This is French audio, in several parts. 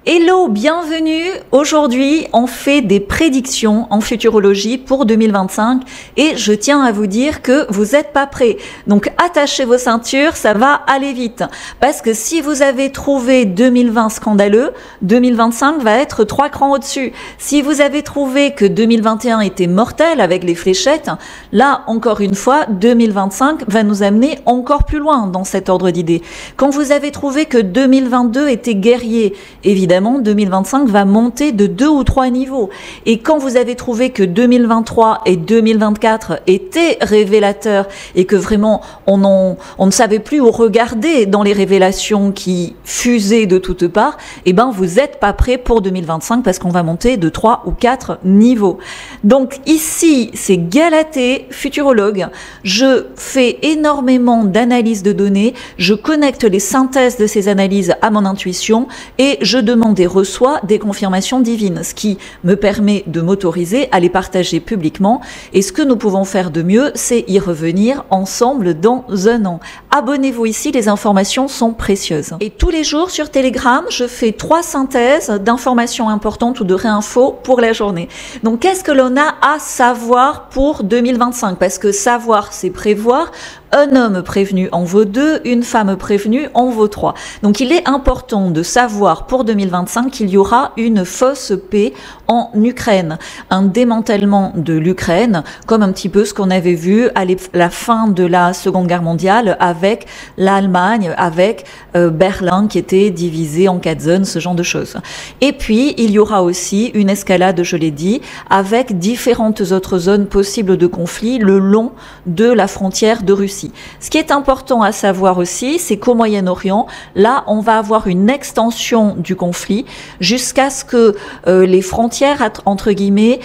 Hello, bienvenue. Aujourd'hui, on fait des prédictions en futurologie pour 2025 et je tiens à vous dire que vous n'êtes pas prêts. Donc attachez vos ceintures, ça va aller vite. Parce que si vous avez trouvé 2020 scandaleux, 2025 va être 3 crans au-dessus. Si vous avez trouvé que 2021 était mortel avec les fléchettes, là, encore une fois, 2025 va nous amener encore plus loin dans cet ordre d'idées. Quand vous avez trouvé que 2022 était guerrier, évidemment, 2025 va monter de 2 ou 3 niveaux. Et quand vous avez trouvé que 2023 et 2024 étaient révélateurs et que vraiment on ne savait plus où regarder dans les révélations qui fusaient de toutes parts, eh ben vous n'êtes pas prêts pour 2025 parce qu'on va monter de 3 ou 4 niveaux. Donc ici, c'est Galatée, futurologue. Je fais énormément d'analyses de données, je connecte les synthèses de ces analyses à mon intuition et je demande et reçoit des confirmations divines, ce qui me permet de m'autoriser à les partager publiquement. Et ce que nous pouvons faire de mieux, c'est y revenir ensemble dans un an. Abonnez-vous ici, les informations sont précieuses. Et tous les jours sur Telegram, je fais 3 synthèses d'informations importantes ou de réinfos pour la journée. Donc qu'est-ce que l'on a à savoir pour 2025? Parce que savoir, c'est prévoir. Un homme prévenu en vaut 2, une femme prévenue en vaut 3. Donc il est important de savoir pour 2025 qu'il y aura une fausse paix en Ukraine, un démantèlement de l'Ukraine, comme un petit peu ce qu'on avait vu à la fin de la Seconde Guerre mondiale avec l'Allemagne, avec Berlin qui était divisé en 4 zones, ce genre de choses. Et puis il y aura aussi une escalade, je l'ai dit, avec différentes autres zones possibles de conflit le long de la frontière de Russie. Ce qui est important à savoir aussi, c'est qu'au Moyen-Orient, là, on va avoir une extension du conflit jusqu'à ce que les frontières, entre guillemets,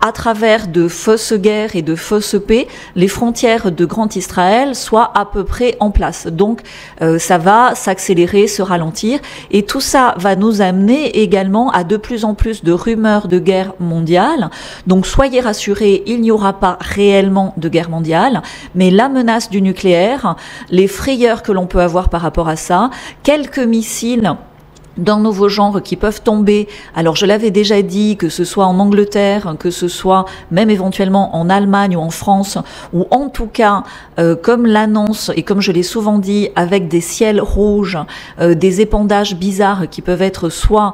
à travers de fausses guerres et de fausses paix, les frontières de Grand Israël soient à peu près en place. Donc, ça va s'accélérer, se ralentir. Et tout ça va nous amener également à de plus en plus de rumeurs de guerre mondiale. Donc, soyez rassurés, il n'y aura pas réellement de guerre mondiale. Mais la menace du nucléaire, les frayeurs que l'on peut avoir par rapport à ça, quelques missiles d'un nouveau genre qui peuvent tomber. Alors je l'avais déjà dit, que ce soit en Angleterre, que ce soit même éventuellement en Allemagne ou en France, ou en tout cas, comme l'annonce et comme je l'ai souvent dit, avec des ciels rouges, des épandages bizarres qui peuvent être soit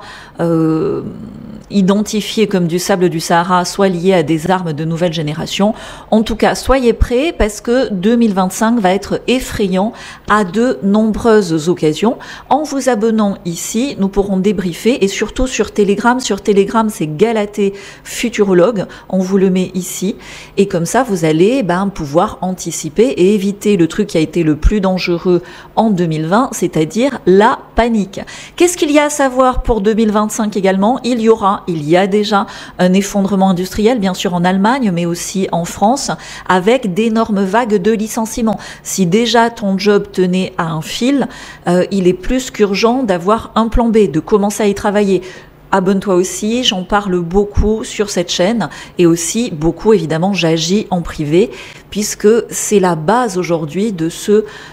identifiés comme du sable du Sahara, soit liés à des armes de nouvelle génération. En tout cas, soyez prêts parce que 2025 va être effrayant à de nombreuses occasions. En vous abonnant ici, nous pourrons débriefer et surtout sur Telegram. Sur Telegram, c'est Galatée Futurologue. On vous le met ici. Et comme ça, vous allez pouvoir anticiper et éviter le truc qui a été le plus dangereux en 2020, c'est-à-dire la panique. Qu'est-ce qu'il y a à savoir pour 2025 également? Il y a déjà un effondrement industriel, bien sûr en Allemagne, mais aussi en France, avec d'énormes vagues de licenciements. Si déjà ton job tenait à un fil, il est plus qu'urgent d'avoir un plan B, de commencer à y travailler. Abonne-toi aussi, j'en parle beaucoup sur cette chaîne et aussi beaucoup évidemment j'agis en privé puisque c'est la base aujourd'hui de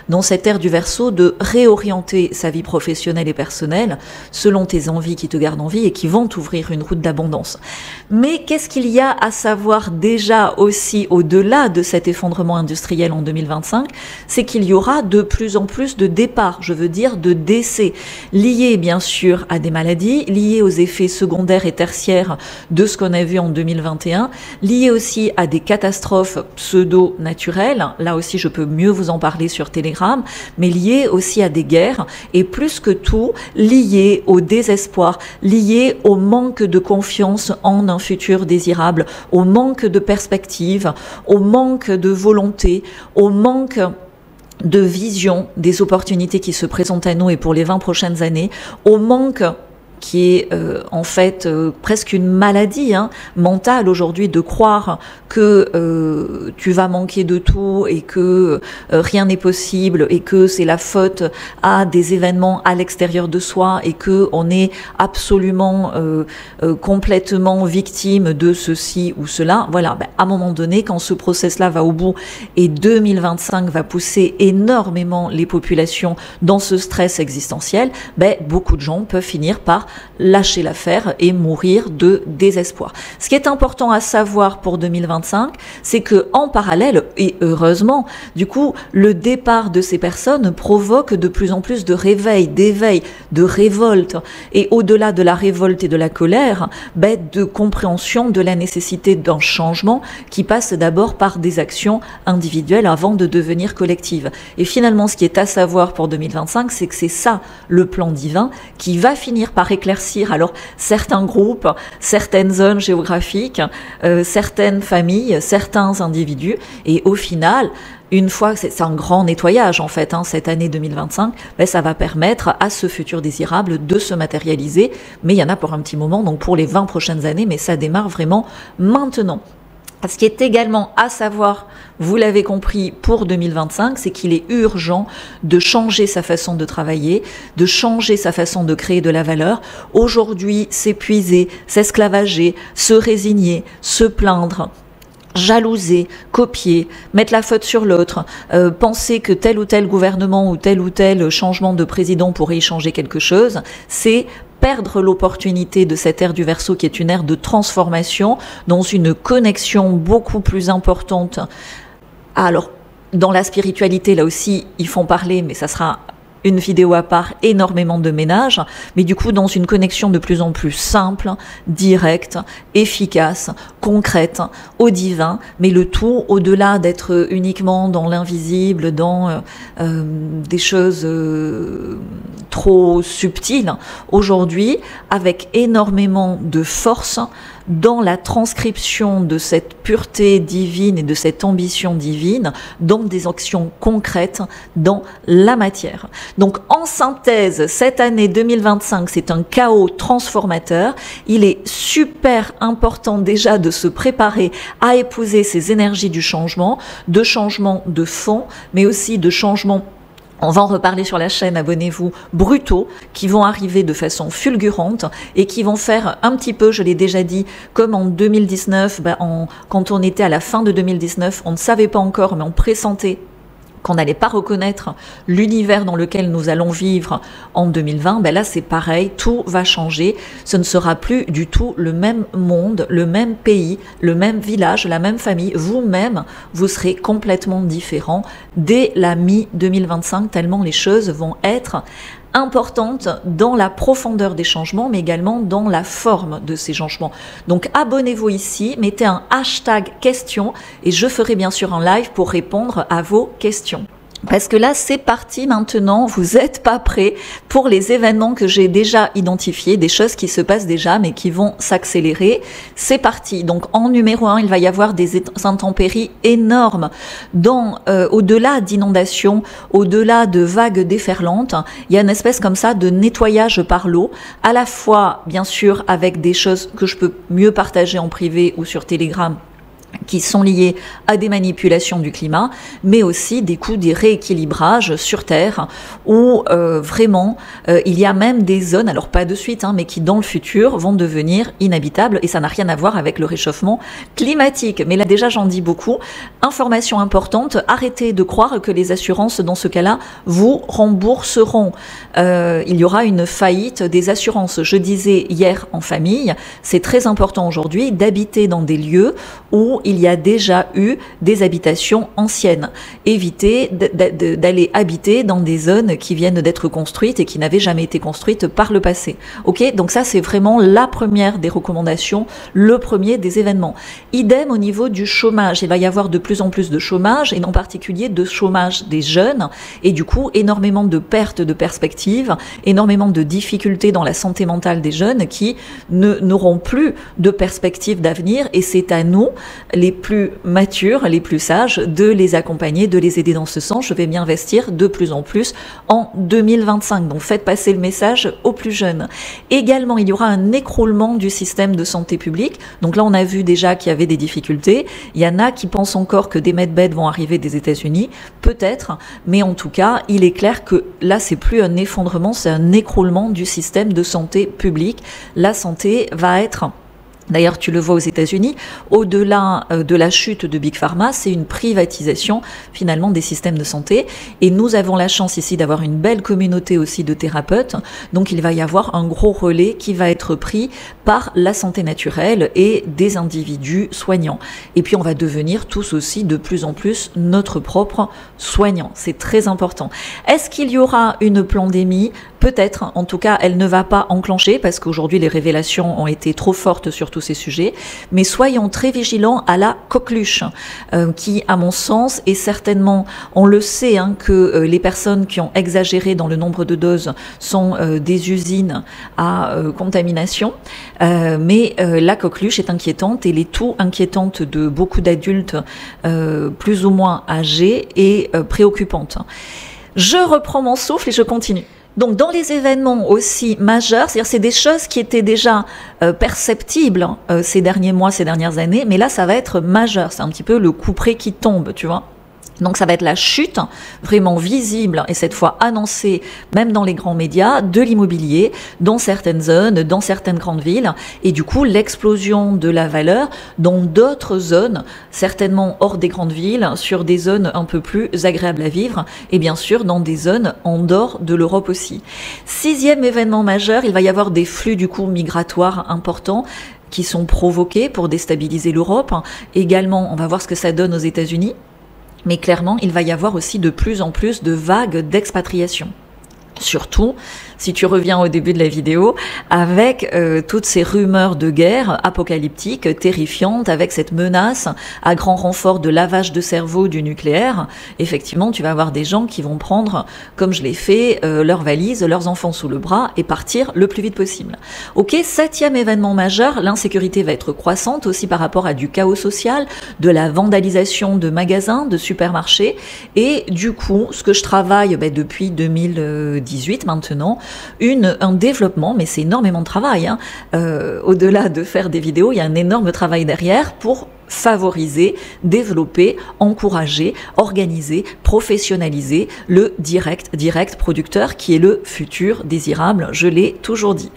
dans cette ère du Verseau de réorienter sa vie professionnelle et personnelle selon tes envies qui te gardent en vie et qui vont t'ouvrir une route d'abondance. Mais qu'est-ce qu'il y a à savoir déjà aussi au-delà de cet effondrement industriel en 2025? C'est qu'il y aura de plus en plus de départs, je veux dire de décès, liés bien sûr à des maladies, liés aux effets secondaires et tertiaires de ce qu'on a vu en 2021, liés aussi à des catastrophes pseudo-naturelles, là aussi je peux mieux vous en parler sur Telegram, mais liés aussi à des guerres et plus que tout liés au désespoir, liés au manque de confiance en un futur désirable, au manque de perspective, au manque de volonté, au manque de vision des opportunités qui se présentent à nous et pour les 20 prochaines années, au manque qui est en fait presque une maladie mentale aujourd'hui, de croire que tu vas manquer de tout et que rien n'est possible et que c'est la faute à des événements à l'extérieur de soi et que on est absolument complètement victime de ceci ou cela. Voilà, à un moment donné, quand ce process-là va au bout et 2025 va pousser énormément les populations dans ce stress existentiel, beaucoup de gens peuvent finir par lâcher l'affaire et mourir de désespoir. Ce qui est important à savoir pour 2025, c'est que en parallèle, et heureusement, du coup, le départ de ces personnes provoque de plus en plus de réveil, d'éveil, de révolte, et au-delà de la révolte et de la colère, de compréhension de la nécessité d'un changement qui passe d'abord par des actions individuelles avant de devenir collectives. Et finalement, ce qui est à savoir pour 2025, c'est que c'est ça le plan divin qui va finir par éclaircir alors certains groupes, certaines zones géographiques, certaines familles, certains individus, et au final, une fois, c'est un grand nettoyage en fait, cette année 2025, ça va permettre à ce futur désirable de se matérialiser, mais il y en a pour un petit moment, donc pour les 20 prochaines années, mais ça démarre vraiment maintenant. Ce qui est également à savoir, vous l'avez compris, pour 2025, c'est qu'il est urgent de changer sa façon de travailler, de changer sa façon de créer de la valeur. Aujourd'hui, s'épuiser, s'esclavager, se résigner, se plaindre, jalouser, copier, mettre la faute sur l'autre, penser que tel ou tel gouvernement ou tel changement de président pourrait y changer quelque chose, c'est perdre l'opportunité de cette ère du Verseau qui est une ère de transformation dans une connexion beaucoup plus importante. Alors, dans la spiritualité, là aussi, ils font parler, mais ça sera une vidéo à part, énormément de ménage, mais du coup dans une connexion de plus en plus simple, directe, efficace, concrète, au divin, mais le tout au-delà d'être uniquement dans l'invisible, dans des choses trop subtiles. Aujourd'hui, avec énormément de force, dans la transcription de cette pureté divine et de cette ambition divine dans des actions concrètes dans la matière. Donc en synthèse, cette année 2025, c'est un chaos transformateur. Il est super important déjà de se préparer à épouser ces énergies du changement de fond, mais aussi de changement. On va en reparler sur la chaîne, abonnez-vous, brutaux, qui vont arriver de façon fulgurante et qui vont faire un petit peu, je l'ai déjà dit, comme en 2019, quand on était à la fin de 2019, on ne savait pas encore, mais on pressentait qu'on n'allait pas reconnaître l'univers dans lequel nous allons vivre en 2020, là c'est pareil, tout va changer. Ce ne sera plus du tout le même monde, le même pays, le même village, la même famille. Vous-même, vous serez complètement différents dès la mi-2025, tellement les choses vont être importante dans la profondeur des changements, mais également dans la forme de ces changements. Donc abonnez-vous ici, mettez un hashtag question et je ferai bien sûr un live pour répondre à vos questions. Parce que là, c'est parti maintenant, vous n'êtes pas prêts pour les événements que j'ai déjà identifiés, des choses qui se passent déjà mais qui vont s'accélérer. C'est parti. Donc en numéro 1, il va y avoir des intempéries énormes. Au-delà d'inondations, au-delà de vagues déferlantes, il y a une espèce comme ça de nettoyage par l'eau, à la fois bien sûr avec des choses que je peux mieux partager en privé ou sur Telegram, qui sont liés à des manipulations du climat, mais aussi des rééquilibrages sur Terre où vraiment il y a même des zones, alors pas de suite, mais qui dans le futur vont devenir inhabitables et ça n'a rien à voir avec le réchauffement climatique. Mais là déjà j'en dis beaucoup. Information importante, arrêtez de croire que les assurances dans ce cas-là vous rembourseront. Il y aura une faillite des assurances. Je disais hier en famille, c'est très important aujourd'hui d'habiter dans des lieux où il y a déjà eu des habitations anciennes. Évitez d'aller habiter dans des zones qui viennent d'être construites et qui n'avaient jamais été construites par le passé. Ok, donc ça c'est vraiment la première des recommandations, le premier des événements. Idem au niveau du chômage, il va y avoir de plus en plus de chômage et en particulier de chômage des jeunes et du coup énormément de pertes de perspectives, énormément de difficultés dans la santé mentale des jeunes qui n'auront plus de perspectives d'avenir et c'est à nous, les plus matures, les plus sages, de les accompagner, de les aider dans ce sens. Je vais m'y investir de plus en plus en 2025. Donc faites passer le message aux plus jeunes. Également, il y aura un écroulement du système de santé publique. Donc là, on a vu déjà qu'il y avait des difficultés. Il y en a qui pensent encore que des medbeds vont arriver des États-Unis. Peut-être, mais en tout cas, il est clair que là, c'est plus un effondrement, c'est un écroulement du système de santé publique. La santé va être... D'ailleurs, tu le vois aux États-Unis, au-delà de la chute de Big Pharma, c'est une privatisation finalement des systèmes de santé. Et nous avons la chance ici d'avoir une belle communauté aussi de thérapeutes. Donc, il va y avoir un gros relais qui va être pris par la santé naturelle et des individus soignants. Et puis, on va devenir tous aussi de plus en plus notre propre soignant. C'est très important. Est-ce qu'il y aura une pandémie ? Peut-être, en tout cas, elle ne va pas enclencher parce qu'aujourd'hui, les révélations ont été trop fortes sur tous ces sujets. Mais soyons très vigilants à la coqueluche, qui, à mon sens, est certainement, on le sait, que les personnes qui ont exagéré dans le nombre de doses sont des usines à contamination. Mais la coqueluche est inquiétante et elle est tout inquiétante de beaucoup d'adultes plus ou moins âgés et préoccupante. Je reprends mon souffle et je continue. Donc dans les événements aussi majeurs, c'est-à-dire c'est des choses qui étaient déjà perceptibles ces derniers mois, ces dernières années, mais là ça va être majeur, c'est un petit peu le couperet qui tombe, tu vois. Donc ça va être la chute vraiment visible et cette fois annoncée même dans les grands médias de l'immobilier dans certaines zones, dans certaines grandes villes et du coup l'explosion de la valeur dans d'autres zones, certainement hors des grandes villes, sur des zones un peu plus agréables à vivre et bien sûr dans des zones en dehors de l'Europe aussi. 6e événement majeur, il va y avoir des flux du coup migratoires importants qui sont provoqués pour déstabiliser l'Europe. Également, on va voir ce que ça donne aux États-Unis. Mais clairement, il va y avoir aussi de plus en plus de vagues d'expatriation. Surtout, si tu reviens au début de la vidéo, avec toutes ces rumeurs de guerre apocalyptiques, terrifiantes, avec cette menace à grand renfort de lavage de cerveau du nucléaire, effectivement, tu vas avoir des gens qui vont prendre, comme je l'ai fait, leurs valises, leurs enfants sous le bras et partir le plus vite possible. Ok, 7e événement majeur, l'insécurité va être croissante aussi par rapport à du chaos social, de la vandalisation de magasins, de supermarchés, et du coup, ce que je travaille depuis 2018 maintenant, un développement, mais c'est énormément de travail, au-delà de faire des vidéos, il y a un énorme travail derrière pour favoriser, développer, encourager, organiser, professionnaliser le direct producteur qui est le futur désirable, je l'ai toujours dit.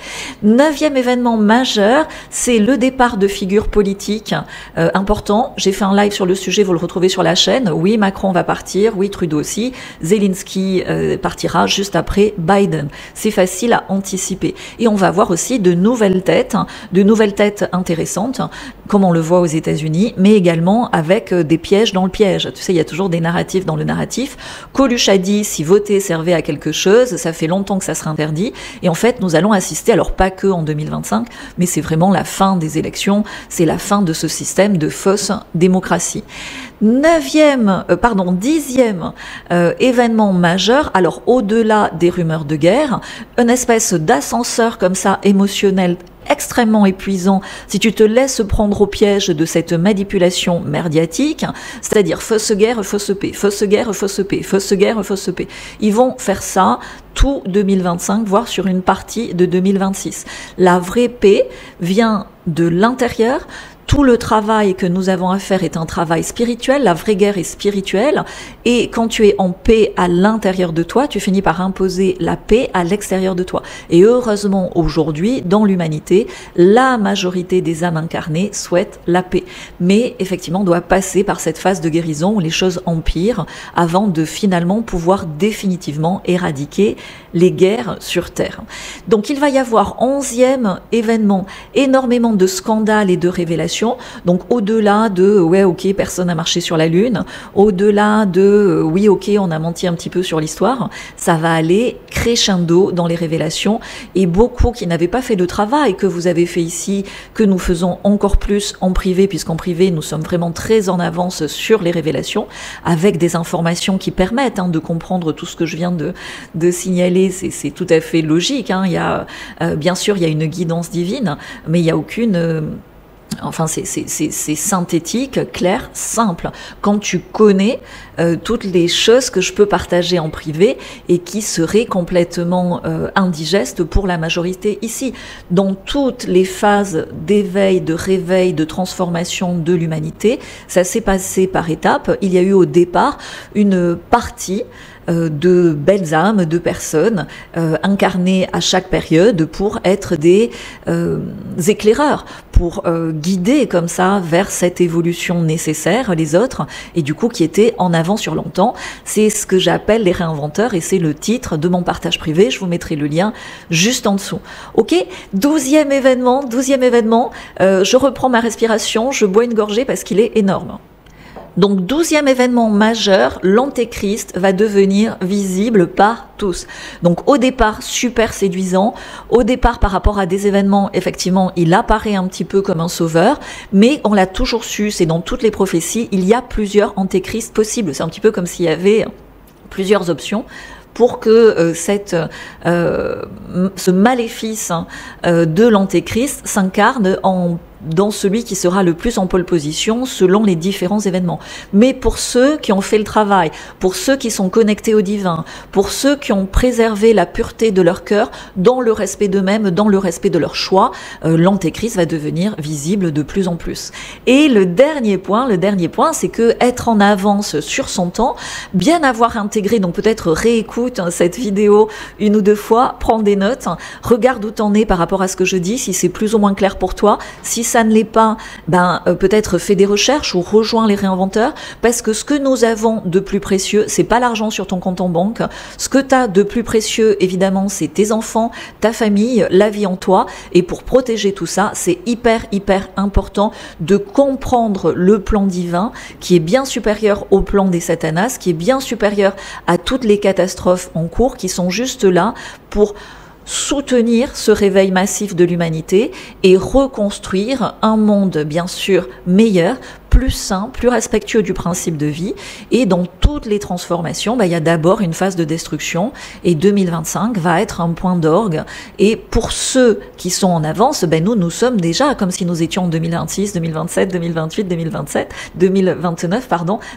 9e événement majeur, c'est le départ de figures politiques importants. J'ai fait un live sur le sujet, vous le retrouvez sur la chaîne. Oui, Macron va partir, oui, Trudeau aussi. Zelensky partira juste après Biden. C'est facile à anticiper. Et on va voir aussi de nouvelles têtes intéressantes, comme on le voit aux États-Unis, mais également avec des pièges dans le piège. Tu sais, il y a toujours des narratifs dans le narratif. Coluche a dit, si voter servait à quelque chose, ça fait longtemps que ça sera interdit. Et en fait, nous allons assister, alors pas que en 2025, mais c'est vraiment la fin des élections, c'est la fin de ce système de fausse démocratie. 10e événement majeur, alors au-delà des rumeurs de guerre, une espèce d'ascenseur comme ça émotionnel extrêmement épuisant si tu te laisses prendre au piège de cette manipulation médiatique, c'est-à-dire fausse guerre, fausse paix, fausse guerre, fausse paix, fausse guerre, fausse paix. Ils vont faire ça tout 2025, voire sur une partie de 2026. La vraie paix vient de l'intérieur. Tout le travail que nous avons à faire est un travail spirituel, la vraie guerre est spirituelle, et quand tu es en paix à l'intérieur de toi, tu finis par imposer la paix à l'extérieur de toi. Et heureusement, aujourd'hui, dans l'humanité, la majorité des âmes incarnées souhaitent la paix. Mais effectivement, on doit passer par cette phase de guérison où les choses empirent avant de finalement pouvoir définitivement éradiquer les guerres sur Terre. Donc il va y avoir 11e événement, énormément de scandales et de révélations. Donc au-delà de ouais ok personne n'a marché sur la lune, au-delà de oui ok on a menti un petit peu sur l'histoire, ça va aller crescendo dans les révélations et beaucoup qui n'avaient pas fait le travail que vous avez fait ici, que nous faisons encore plus en privé, puisqu'en privé nous sommes vraiment très en avance sur les révélations avec des informations qui permettent de comprendre tout ce que je viens de signaler. C'est tout à fait logique, il y a bien sûr il y a une guidance divine, mais il n'y a aucune Enfin, c'est synthétique, clair, simple. Quand tu connais toutes les choses que je peux partager en privé et qui seraient complètement indigestes pour la majorité ici. Dans toutes les phases d'éveil, de réveil, de transformation de l'humanité, ça s'est passé par étapes. Il y a eu au départ une partie de belles âmes, de personnes incarnées à chaque période pour être des éclaireurs, pour guider comme ça vers cette évolution nécessaire les autres, et du coup qui étaient en avant sur longtemps. C'est ce que j'appelle les réinventeurs, et c'est le titre de mon partage privé. Je vous mettrai le lien juste en dessous. Ok, 12e événement, je reprends ma respiration, je bois une gorgée parce qu'il est énorme. Donc 12e événement majeur, l'antéchrist va devenir visible par tous. Donc au départ, super séduisant. Au départ, par rapport à des événements, effectivement, il apparaît un petit peu comme un sauveur, mais on l'a toujours su, c'est dans toutes les prophéties, il y a plusieurs antéchrists possibles. C'est un petit peu comme s'il y avait plusieurs options pour que ce maléfice de l'antéchrist s'incarne dans celui qui sera le plus en pole position selon les différents événements. Mais pour ceux qui ont fait le travail, pour ceux qui sont connectés au divin, pour ceux qui ont préservé la pureté de leur cœur dans le respect d'eux-mêmes, dans le respect de leur choix, l'antéchrist va devenir visible de plus en plus. Et le dernier point, c'est que être en avance sur son temps, bien avoir intégré, donc peut-être réécoute cette vidéo une ou deux fois, prends des notes, regarde où t'en es par rapport à ce que je dis, si c'est plus ou moins clair pour toi. Si ça ne l'est pas, peut-être fais des recherches ou rejoins les réinventeurs, parce que ce que nous avons de plus précieux, c'est pas l'argent sur ton compte en banque. Ce que tu as de plus précieux, évidemment, c'est tes enfants, ta famille, la vie en toi. Et pour protéger tout ça, c'est hyper important de comprendre le plan divin qui est bien supérieur au plan des satanas, qui est bien supérieur à toutes les catastrophes en cours qui sont juste là pour soutenir ce réveil massif de l'humanité et reconstruire un monde bien sûr meilleur, plus sain, plus respectueux du principe de vie. Et dans toutes les transformations, il y a d'abord une phase de destruction, et 2025 va être un point d'orgue. Et pour ceux qui sont en avance, nous sommes déjà comme si nous étions en 2026, 2027, 2028, 2029,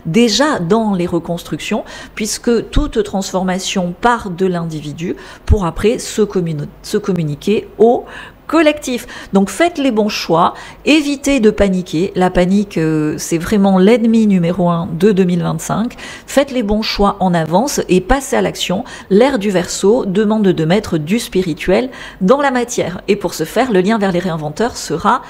déjà dans les reconstructions, puisque toute transformation part de l'individu pour après se communiquer au collectif. Donc faites les bons choix, évitez de paniquer. La panique, c'est vraiment l'ennemi numéro 1 de 2025. Faites les bons choix en avance et passez à l'action. L'ère du Verseau demande de mettre du spirituel dans la matière. Et pour ce faire, le lien vers les réinventeurs sera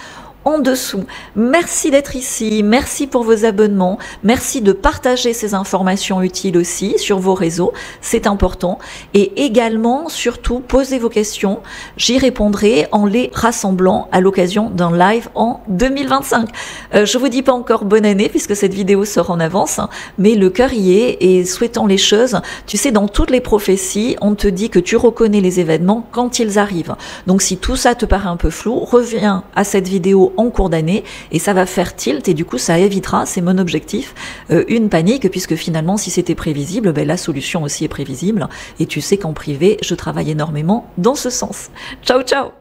en dessous. Merci d'être ici, merci pour vos abonnements, merci de partager ces informations utiles aussi sur vos réseaux, c'est important. Et également, surtout, posez vos questions, j'y répondrai en les rassemblant à l'occasion d'un live en 2025. Je vous dis pas encore bonne année puisque cette vidéo sort en avance, mais le cœur y est et souhaitant les choses. Tu sais, dans toutes les prophéties, on te dit que tu reconnais les événements quand ils arrivent. Donc si tout ça te paraît un peu flou, reviens à cette vidéo en cours d'année et ça va faire tilt et du coup ça évitera, c'est mon objectif, une panique, puisque finalement si c'était prévisible, la solution aussi est prévisible et tu sais qu'en privé je travaille énormément dans ce sens. Ciao ciao.